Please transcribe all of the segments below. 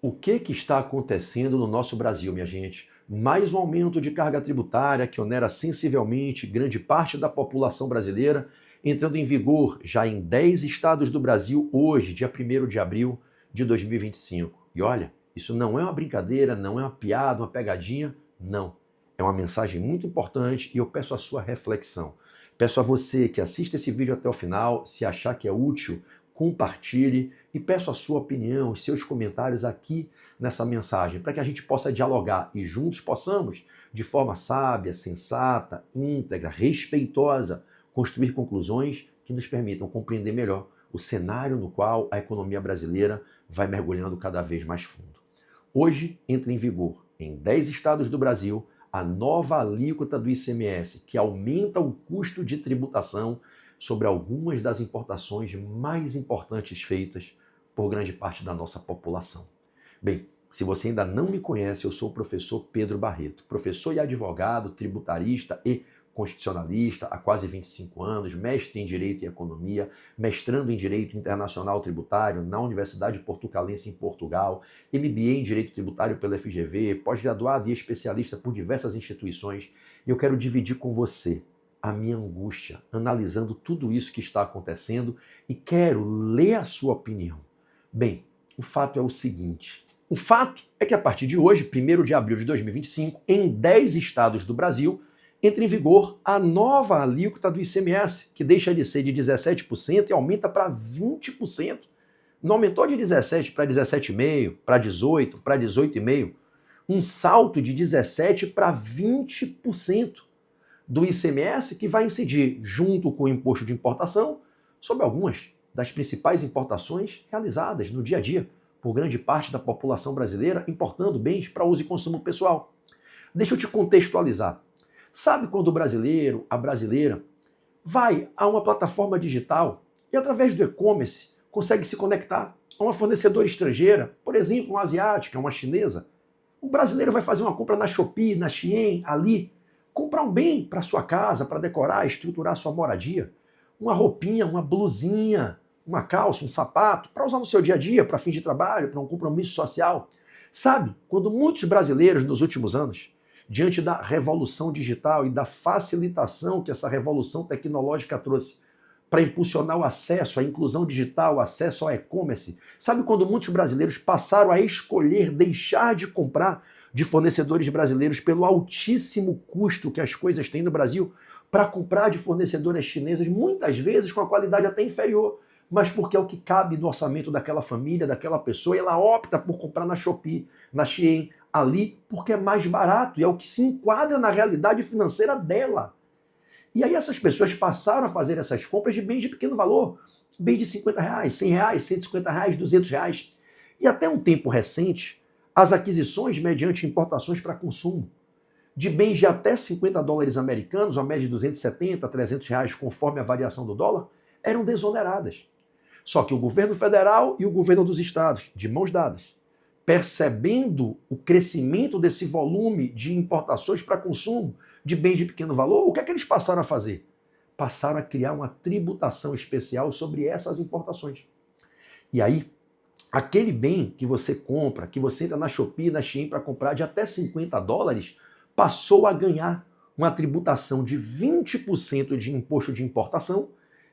O que está acontecendo no nosso Brasil, minha gente? Mais um aumento de carga tributária que onera sensivelmente grande parte da população brasileira, entrando em vigor já em 10 estados do Brasil hoje, dia 1º de abril de 2025. E olha, isso não é uma brincadeira, não é uma piada, uma pegadinha, não. É uma mensagem muito importante e eu peço a sua reflexão. Peço a você que assista esse vídeo até o final, se achar que é útil, compartilhe e peço a sua opinião, os seus comentários aqui nessa mensagem, para que a gente possa dialogar e juntos possamos, de forma sábia, sensata, íntegra, respeitosa, construir conclusões que nos permitam compreender melhor o cenário no qual a economia brasileira vai mergulhando cada vez mais fundo. Hoje entra em vigor, em 10 estados do Brasil, a nova alíquota do ICMS, que aumenta o custo de tributação sobre algumas das importações mais importantes feitas por grande parte da nossa população. Bem, se você ainda não me conhece, eu sou o professor Pedro Barreto, professor e advogado, tributarista e constitucionalista há quase 25 anos, mestre em Direito e Economia, mestrando em Direito Internacional Tributário na Universidade Portucalense em Portugal, MBA em Direito Tributário pela FGV, pós-graduado e especialista por diversas instituições. E eu quero dividir com você a minha angústia, analisando tudo isso que está acontecendo e quero ler a sua opinião. Bem, o fato é o seguinte, o fato é que a partir de hoje, 1º de abril de 2025, em 10 estados do Brasil, entra em vigor a nova alíquota do ICMS, que deixa de ser de 17% e aumenta para 20%. Não aumentou de 17% para 17,5%, para 18%, para 18,5%. Um salto de 17% para 20% do ICMS que vai incidir, junto com o imposto de importação, sobre algumas das principais importações realizadas no dia a dia por grande parte da população brasileira, importando bens para uso e consumo pessoal. Deixa eu te contextualizar. Sabe quando o brasileiro, a brasileira, vai a uma plataforma digital e através do e-commerce consegue se conectar a uma fornecedora estrangeira, por exemplo, uma asiática, uma chinesa? O brasileiro vai fazer uma compra na Shopee, na Shein, ali, comprar um bem para sua casa, para decorar, estruturar sua moradia, uma roupinha, uma blusinha, uma calça, um sapato, para usar no seu dia a dia, para fim de trabalho, para um compromisso social. Sabe, quando muitos brasileiros nos últimos anos, diante da revolução digital e da facilitação que essa revolução tecnológica trouxe para impulsionar o acesso à inclusão digital, o acesso ao e-commerce, sabe quando muitos brasileiros passaram a escolher deixar de comprar de fornecedores brasileiros pelo altíssimo custo que as coisas têm no Brasil, para comprar de fornecedoras chinesas, muitas vezes com a qualidade até inferior, mas porque é o que cabe no orçamento daquela família, daquela pessoa, e ela opta por comprar na Shopee, na Shein, ali, porque é mais barato e é o que se enquadra na realidade financeira dela. E aí essas pessoas passaram a fazer essas compras de bens de pequeno valor, bens de R$50, R$100, R$150, R$200. E até um tempo recente, as aquisições mediante importações para consumo de bens de até $50 americanos, uma média de 270 a R$300, conforme a variação do dólar, eram desoneradas. Só que o governo federal e o governo dos estados, de mãos dadas, percebendo o crescimento desse volume de importações para consumo de bens de pequeno valor, o que é que eles passaram a fazer? Passaram a criar uma tributação especial sobre essas importações. E aí, aquele bem que você compra, que você entra na Shopee, na Shein para comprar de até $50, passou a ganhar uma tributação de 20% de imposto de importação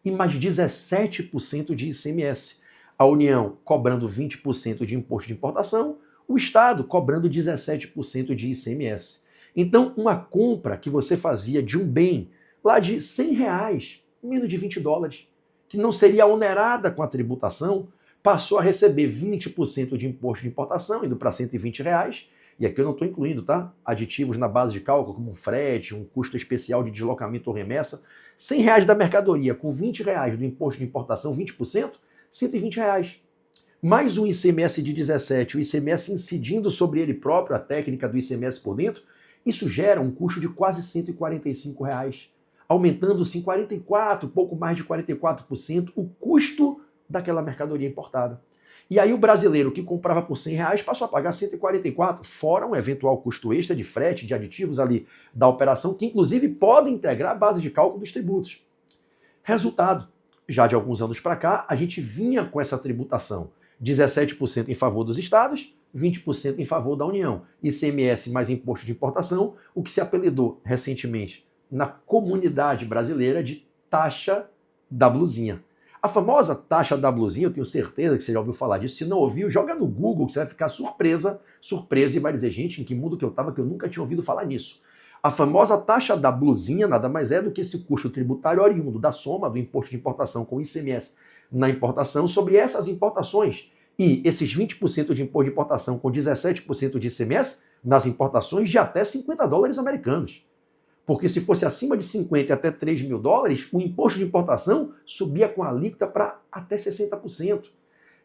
e mais 17% de ICMS. A União cobrando 20% de imposto de importação, o Estado cobrando 17% de ICMS. Então, uma compra que você fazia de um bem lá de R$100, menos de $20, que não seria onerada com a tributação, passou a receber 20% de imposto de importação, indo para R$120, e aqui eu não estou incluindo, tá? Aditivos na base de cálculo, como um frete, um custo especial de deslocamento ou remessa. R$100 da mercadoria, com R$20 do imposto de importação, 20%, R$120. Mais um ICMS de 17%, o ICMS incidindo sobre ele próprio, a técnica do ICMS por dentro, isso gera um custo de quase R$145, aumentando-se em 44%, pouco mais de 44%, o custo daquela mercadoria importada. E aí o brasileiro que comprava por R$100 passou a pagar 144, fora um eventual custo extra de frete, de aditivos ali da operação, que inclusive podem integrar a base de cálculo dos tributos. Resultado, já de alguns anos para cá, a gente vinha com essa tributação 17% em favor dos estados, 20% em favor da União. ICMS mais imposto de importação, o que se apelidou recentemente na comunidade brasileira de taxa da blusinha. A famosa taxa da blusinha, eu tenho certeza que você já ouviu falar disso. Se não ouviu, joga no Google que você vai ficar surpreso e vai dizer, gente, em que mundo que eu estava que eu nunca tinha ouvido falar nisso. A famosa taxa da blusinha nada mais é do que esse custo tributário oriundo da soma do imposto de importação com o ICMS na importação sobre essas importações. E esses 20% de imposto de importação com 17% de ICMS nas importações de até 50 dólares americanos. Porque se fosse acima de 50 e até 3 mil dólares, o imposto de importação subia com a alíquota para até 60%.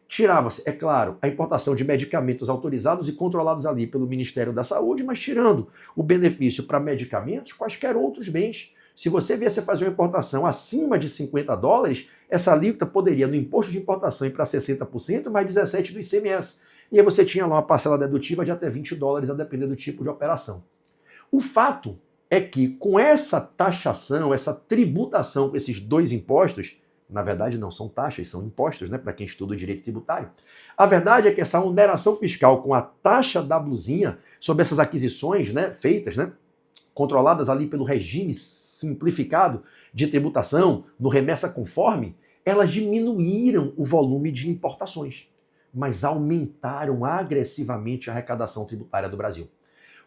Tirava-se, é claro, a importação de medicamentos autorizados e controlados ali pelo Ministério da Saúde, mas tirando o benefício para medicamentos, quaisquer outros bens. Se você viesse a fazer uma importação acima de 50 dólares, essa alíquota poderia, no imposto de importação, ir para 60%, mais 17% do ICMS. E aí você tinha lá uma parcela dedutiva de até 20 dólares, a depender do tipo de operação. O fato é que com essa taxação, essa tributação com esses dois impostos, na verdade não são taxas, são impostos, né, para quem estuda o direito tributário. A verdade é que essa oneração fiscal com a taxa da blusinha sobre essas aquisições, né, feitas, né, controladas ali pelo regime simplificado de tributação, no remessa conforme, elas diminuíram o volume de importações, mas aumentaram agressivamente a arrecadação tributária do Brasil.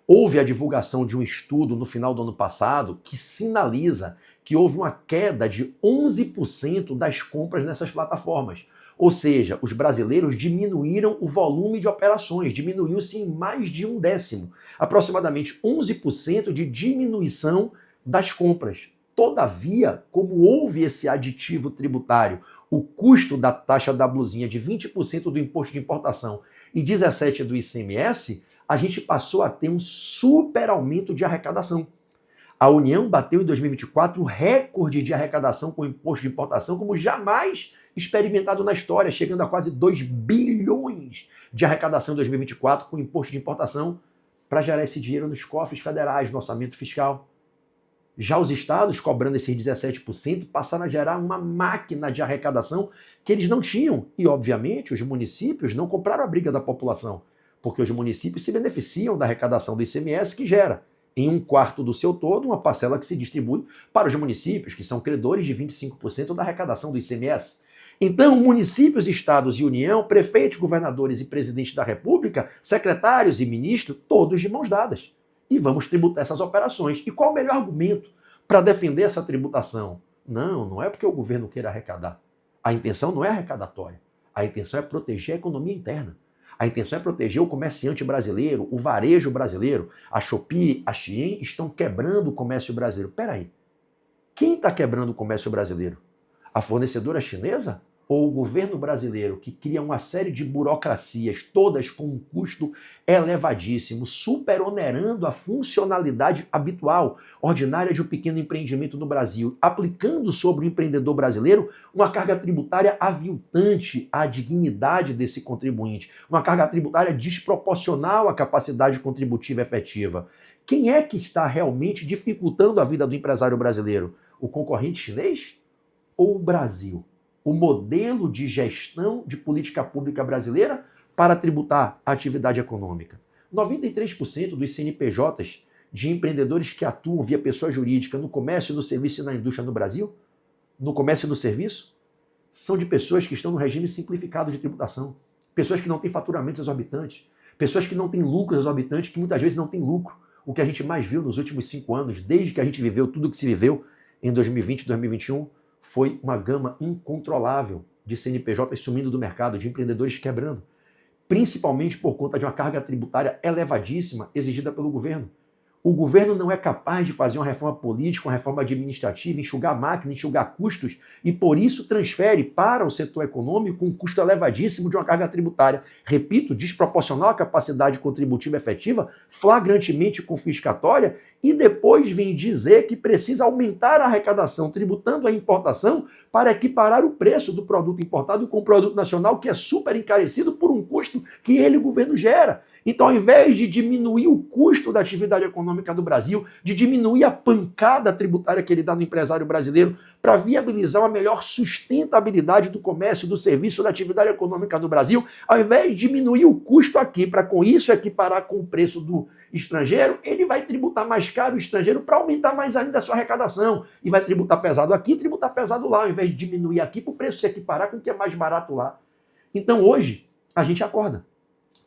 Houve a divulgação de um estudo no final do ano passado que sinaliza que houve uma queda de 11% das compras nessas plataformas. Ou seja, os brasileiros diminuíram o volume de operações, diminuiu-se em mais de 1/10, aproximadamente 11% de diminuição das compras. Todavia, como houve esse aditivo tributário, o custo da taxa da blusinha de 20% do imposto de importação e 17% do ICMS, a gente passou a ter um super aumento de arrecadação. A União bateu em 2024 o recorde de arrecadação com imposto de importação como jamais experimentado na história, chegando a quase 2 bilhões de arrecadação em 2024 com imposto de importação para gerar esse dinheiro nos cofres federais, no orçamento fiscal. Já os estados, cobrando esses 17%, passaram a gerar uma máquina de arrecadação que eles não tinham. E, obviamente, os municípios não compraram a briga da população, porque os municípios se beneficiam da arrecadação do ICMS que gera, em 1/4 do seu todo, uma parcela que se distribui para os municípios, que são credores de 25% da arrecadação do ICMS. Então, municípios, estados e União, prefeitos, governadores e presidentes da República, secretários e ministros, todos de mãos dadas. E vamos tributar essas operações. E qual o melhor argumento para defender essa tributação? Não é porque o governo queira arrecadar. A intenção não é arrecadatória. A intenção é proteger a economia interna. A intenção é proteger o comerciante brasileiro, o varejo brasileiro. A Shopee, a Shein estão quebrando o comércio brasileiro. Peraí, quem está quebrando o comércio brasileiro? A fornecedora chinesa ou o governo brasileiro que cria uma série de burocracias, todas com um custo elevadíssimo, superonerando a funcionalidade habitual, ordinária de um pequeno empreendimento no Brasil, aplicando sobre o empreendedor brasileiro uma carga tributária aviltante à dignidade desse contribuinte, uma carga tributária desproporcional à capacidade contributiva efetiva. Quem é que está realmente dificultando a vida do empresário brasileiro? O concorrente chinês ou o Brasil? O modelo de gestão de política pública brasileira para tributar a atividade econômica. 93% dos CNPJs de empreendedores que atuam via pessoa jurídica no comércio, no serviço e na indústria no Brasil, no comércio e no serviço, são de pessoas que estão no regime simplificado de tributação. Pessoas que não têm faturamentos exorbitantes, pessoas que não têm lucros exorbitantes, que muitas vezes não têm lucro. O que a gente mais viu nos últimos 5 anos, desde que a gente viveu tudo o que se viveu em 2020 e 2021, foi uma gama incontrolável de CNPJs sumindo do mercado, de empreendedores quebrando, principalmente por conta de uma carga tributária elevadíssima exigida pelo governo. O governo não é capaz de fazer uma reforma política, uma reforma administrativa, enxugar a máquina, enxugar custos, e por isso transfere para o setor econômico um custo elevadíssimo de uma carga tributária, repito, desproporcional à capacidade contributiva efetiva, flagrantemente confiscatória, e depois vem dizer que precisa aumentar a arrecadação tributando a importação para equiparar o preço do produto importado com o produto nacional, que é super encarecido por um custo custo que ele, o governo, gera. Então, ao invés de diminuir o custo da atividade econômica do Brasil, de diminuir a pancada tributária que ele dá no empresário brasileiro, para viabilizar uma melhor sustentabilidade do comércio, do serviço, da atividade econômica do Brasil, ao invés de diminuir o custo aqui, para com isso equiparar com o preço do estrangeiro, ele vai tributar mais caro o estrangeiro para aumentar mais ainda a sua arrecadação. E vai tributar pesado aqui, tributar pesado lá, ao invés de diminuir aqui para o preço se equiparar com o que é mais barato lá. Então hoje, a gente acorda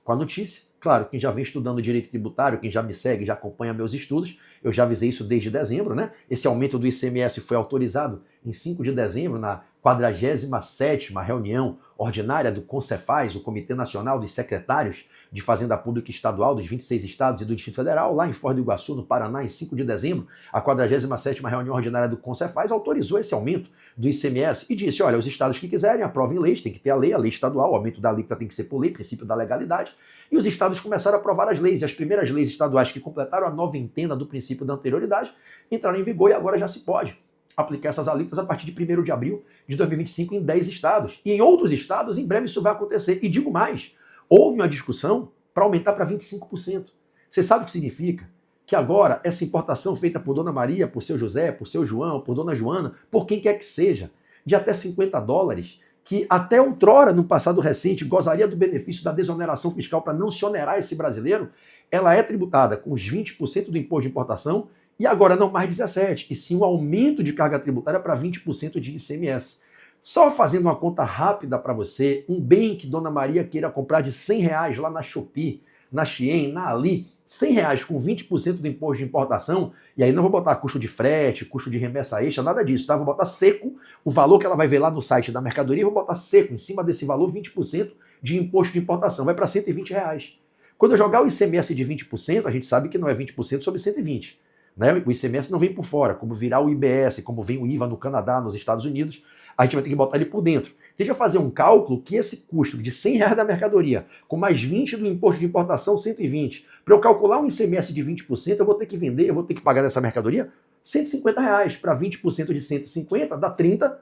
com a notícia. Claro, quem já vem estudando direito tributário, quem já me segue, já acompanha meus estudos, eu já avisei isso desde dezembro, né? Esse aumento do ICMS foi autorizado em 5 de dezembro, na 47ª reunião ordinária do CONCEFAZ, o Comitê Nacional dos Secretários de Fazenda Pública Estadual dos 26 estados e do Distrito Federal, lá em Foz do Iguaçu, no Paraná, em 5 de dezembro, a 47ª reunião ordinária do CONCEFAZ autorizou esse aumento do ICMS e disse, olha, os estados que quiserem aprovem leis, tem que ter a lei estadual, o aumento da alíquota tem que ser por lei, princípio da legalidade, e os estados começaram a aprovar as leis, e as primeiras leis estaduais que completaram a noventena do princípio da anterioridade entraram em vigor e agora já se pode aplicar essas alíquotas a partir de 1º de abril de 2025 em 10 estados. E em outros estados, em breve isso vai acontecer. E digo mais, houve uma discussão para aumentar para 25%. Você sabe o que significa? Que agora essa importação feita por Dona Maria, por seu José, por seu João, por Dona Joana, por quem quer que seja, de até $50, que até outrora, no passado recente, gozaria do benefício da desoneração fiscal para não se onerar esse brasileiro, ela é tributada com os 20% do imposto de importação e agora não mais 17%, e sim um aumento de carga tributária para 20% de ICMS. Só fazendo uma conta rápida para você, um bem que Dona Maria queira comprar de R$100 lá na Shopee, na Shein, na Ali, R$100 com 20% do imposto de importação, e aí não vou botar custo de frete, custo de remessa extra, nada disso, tá? Vou botar seco o valor que ela vai ver lá no site da mercadoria, vou botar seco em cima desse valor 20% de imposto de importação, vai para R$120. Quando eu jogar o ICMS de 20%, a gente sabe que não é 20% sobre 120%. Né? O ICMS não vem por fora, como virá o IBS, como vem o IVA no Canadá, nos Estados Unidos, a gente vai ter que botar ele por dentro. Deixa eu fazer um cálculo que esse custo de R$100 da mercadoria, com mais 20 do imposto de importação, 120, para eu calcular um ICMS de 20%, eu vou ter que vender, eu vou ter que pagar nessa mercadoria R$150. Para 20% de 150, dá 30,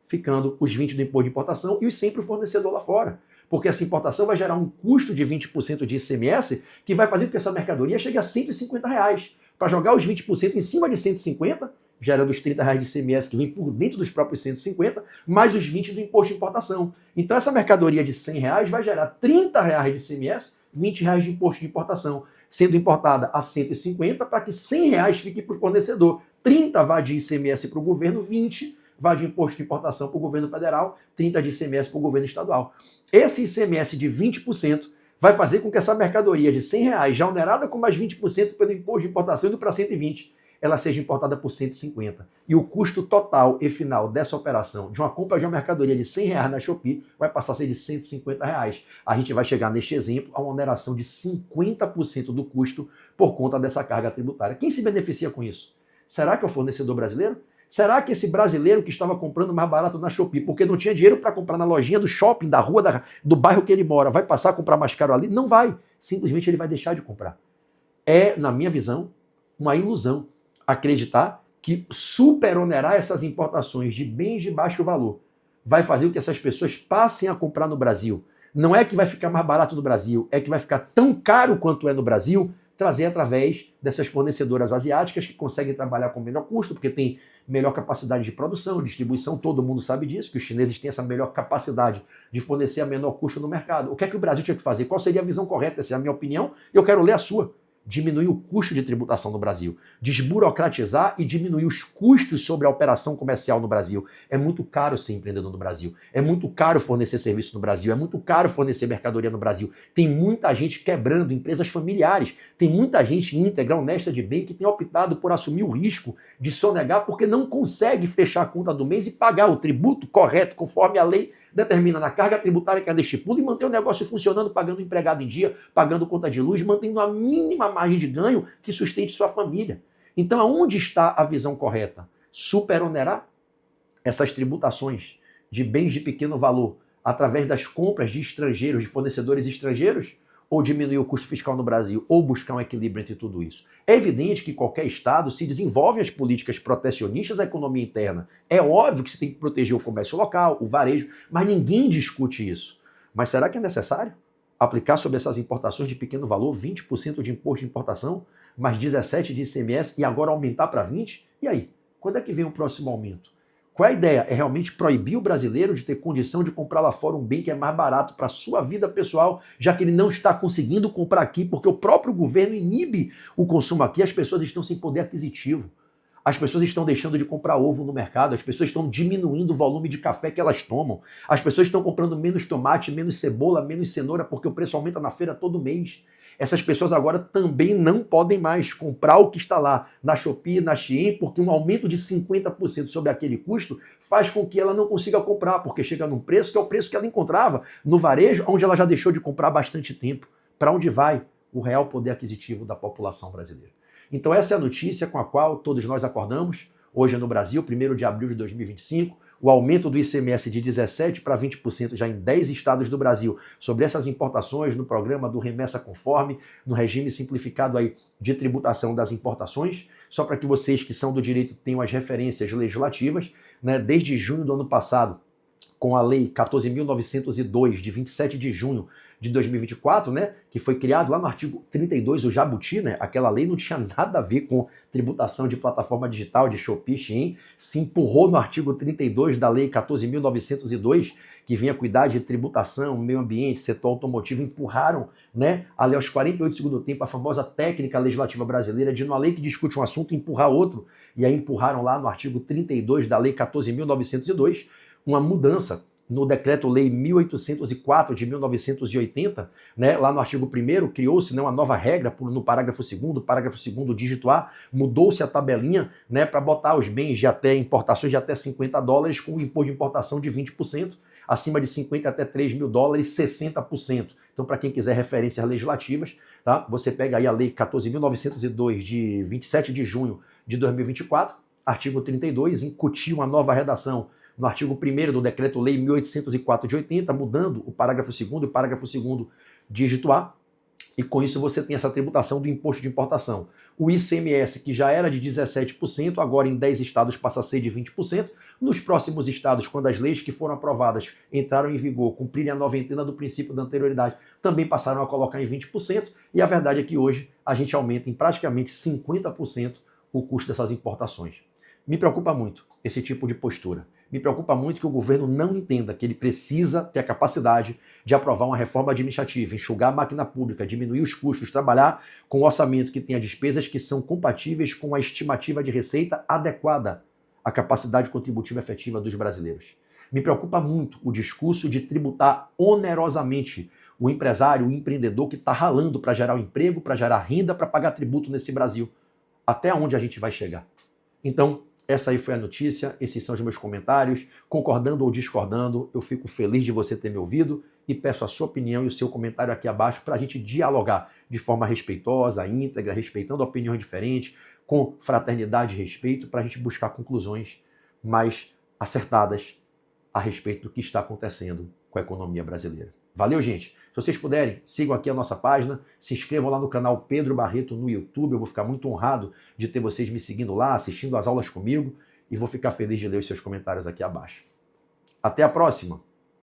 ficando os 20 do imposto de importação e os 100 para o fornecedor lá fora. Porque essa importação vai gerar um custo de 20% de ICMS que vai fazer com que essa mercadoria chegue a R$150. Para jogar os 20% em cima de 150, gera dos R$30 de ICMS que vem por dentro dos próprios 150, mais os 20 do imposto de importação. Então essa mercadoria de R$100 vai gerar R$30 de ICMS, R$20 de imposto de importação, sendo importada a 150 para que R$100 fique para o fornecedor. 30 vai de ICMS para o governo, 20 vai de imposto de importação para o governo federal, 30 de ICMS para o governo estadual. Esse ICMS de 20% vai fazer com que essa mercadoria de R$100, já onerada com mais 20% pelo imposto de importação indo para 120, ela seja importada por 150. E o custo total e final dessa operação, de uma compra de uma mercadoria de R$100 na Shopee, vai passar a ser de R$150. A gente vai chegar, neste exemplo, a uma oneração de 50% do custo por conta dessa carga tributária. Quem se beneficia com isso? Será que é o fornecedor brasileiro? Será que esse brasileiro que estava comprando mais barato na Shopee, porque não tinha dinheiro para comprar na lojinha do shopping, da rua, do bairro que ele mora, vai passar a comprar mais caro ali? Não vai. Simplesmente ele vai deixar de comprar. É, na minha visão, uma ilusão acreditar que superonerar essas importações de bens de baixo valor vai fazer com que essas pessoas passem a comprar no Brasil. Não é que vai ficar mais barato no Brasil, é que vai ficar tão caro quanto é no Brasil, trazer através dessas fornecedoras asiáticas que conseguem trabalhar com menor custo, porque tem melhor capacidade de produção, distribuição, todo mundo sabe disso, que os chineses têm essa melhor capacidade de fornecer a menor custo no mercado. O que é que o Brasil tinha que fazer? Qual seria a visão correta? Essa é a minha opinião, eu quero ler a sua. Diminuir o custo de tributação no Brasil, desburocratizar e diminuir os custos sobre a operação comercial no Brasil. É muito caro ser empreendedor no Brasil, é muito caro fornecer serviço no Brasil, é muito caro fornecer mercadoria no Brasil. Tem muita gente quebrando, empresas familiares, tem muita gente íntegra, honesta de bem, que tem optado por assumir o risco de sonegar porque não consegue fechar a conta do mês e pagar o tributo correto, conforme a lei determina na carga tributária que ela estipula e manter o negócio funcionando, pagando o empregado em dia, pagando conta de luz, mantendo a mínima margem de ganho que sustente sua família. Então, aonde está a visão correta? Superonerar essas tributações de bens de pequeno valor através das compras de estrangeiros, de fornecedores estrangeiros, ou diminuir o custo fiscal no Brasil, ou buscar um equilíbrio entre tudo isso. É evidente que qualquer Estado, se desenvolve as políticas protecionistas à economia interna, é óbvio que você tem que proteger o comércio local, o varejo, mas ninguém discute isso. Mas será que é necessário? aplicar sobre essas importações de pequeno valor 20% de imposto de importação, mais 17% de ICMS e agora aumentar para 20%? E aí? Quando é que vem o próximo aumento? Qual é a ideia? É realmente proibir o brasileiro de ter condição de comprar lá fora um bem que é mais barato para a sua vida pessoal, já que ele não está conseguindo comprar aqui, porque o próprio governo inibe o consumo aqui, as pessoas estão sem poder aquisitivo. As pessoas estão deixando de comprar ovo no mercado, as pessoas estão diminuindo o volume de café que elas tomam, as pessoas estão comprando menos tomate, menos cebola, menos cenoura, porque o preço aumenta na feira todo mês. Essas pessoas agora também não podem mais comprar o que está lá na Shopee, na Shein, porque um aumento de 50% sobre aquele custo faz com que ela não consiga comprar, porque chega num preço que é o preço que ela encontrava no varejo, onde ela já deixou de comprar há bastante tempo. Para onde vai o real poder aquisitivo da população brasileira? Então essa é a notícia com a qual todos nós acordamos hoje no Brasil, 1º de abril de 2025, o aumento do ICMS de 17% para 20% já em 10 estados do Brasil sobre essas importações no programa do Remessa Conforme, no regime simplificado aí de tributação das importações, só para que vocês que são do direito tenham as referências legislativas, né? Desde junho do ano passado, com a Lei 14.902, de 27 de junho de 2024, né, que foi criado lá no artigo 32, o Jabuti, né, aquela lei não tinha nada a ver com tributação de plataforma digital, de Shopee, Shein, se empurrou no artigo 32 da Lei 14.902, que vinha cuidar de tributação, meio ambiente, setor automotivo, empurraram, né, ali aos 48 do segundo tempo, a famosa técnica legislativa brasileira de uma lei que discute um assunto empurrar outro, e aí empurraram lá no artigo 32 da Lei 14.902, uma mudança no Decreto-Lei 1804 de 1980, né, lá no artigo 1º, criou-se, né, uma nova regra no parágrafo 2º, dígito A, mudou-se a tabelinha, né, para botar os bens de até importações de até $50 com o imposto de importação de 20%, acima de 50 até $3.000, 60%. Então, para quem quiser referências legislativas, tá, você pega aí a Lei 14.902 de 27 de junho de 2024, artigo 32, incutiu uma nova redação no artigo 1º do Decreto-Lei 1804 de 80, mudando o parágrafo 2º e o parágrafo 2º, dígito A, e com isso você tem essa tributação do imposto de importação. O ICMS, que já era de 17%, agora em 10 estados passa a ser de 20%. Nos próximos estados, quando as leis que foram aprovadas entraram em vigor, cumprirem a noventena do princípio da anterioridade, também passaram a colocar em 20%, e a verdade é que hoje a gente aumenta em praticamente 50% o custo dessas importações. Me preocupa muito esse tipo de postura. Me preocupa muito que o governo não entenda que ele precisa ter a capacidade de aprovar uma reforma administrativa, enxugar a máquina pública, diminuir os custos, trabalhar com um orçamento que tenha despesas que são compatíveis com a estimativa de receita adequada à capacidade contributiva efetiva dos brasileiros. Me preocupa muito o discurso de tributar onerosamente o empresário, o empreendedor que está ralando para gerar um emprego, para gerar renda, para pagar tributo nesse Brasil. Até onde a gente vai chegar? Então, essa aí foi a notícia, esses são os meus comentários. Concordando ou discordando, eu fico feliz de você ter me ouvido e peço a sua opinião e o seu comentário aqui abaixo para a gente dialogar de forma respeitosa, íntegra, respeitando opiniões diferentes, com fraternidade e respeito, para a gente buscar conclusões mais acertadas a respeito do que está acontecendo com a economia brasileira. Valeu, gente! Se vocês puderem, sigam aqui a nossa página, se inscrevam lá no canal Pedro Barreto no YouTube, eu vou ficar muito honrado de ter vocês me seguindo lá, assistindo às aulas comigo, e vou ficar feliz de ler os seus comentários aqui abaixo. Até a próxima!